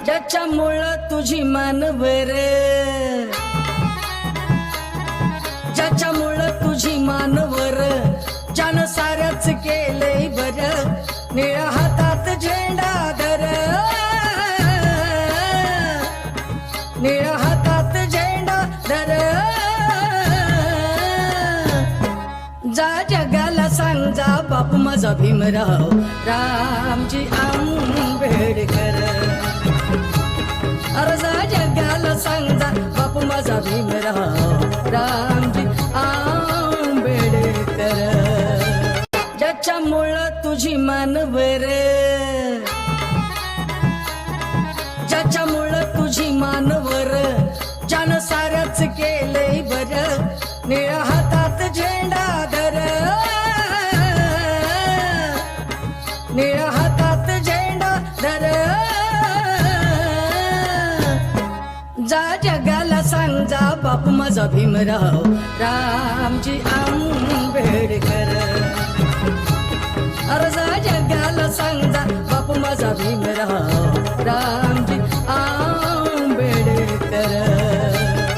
ज्याच्यामुळं तुझी मानवर, ज्याच्यामुळं तुझी मानवर, ज्यानं साऱ्याच केलंय बर, निळ्या हातात झेंडा धर, निळ्या हातात झेंडा धर, जा जगाला सांग जा बापू माझा भीमराव रामजी आंबेडकर, अरे जा जगाला सांग जा बापू माझा भीमराव रामजी आंबेडकर, ज्याच्यामुळं तुझी मानवर, ज्याच्यामुळं तुझी मानवर, ज्यानं साऱ्याच केलंय बर, निळ्या हातात झेंडा धर, निळ्या हातात झेंडा धर, जा जगाला सांग जा बापू माझा भीमराव रामजी आंबेडकर, अरे जा जगाला सांग जा बापू माझा भीमराव राम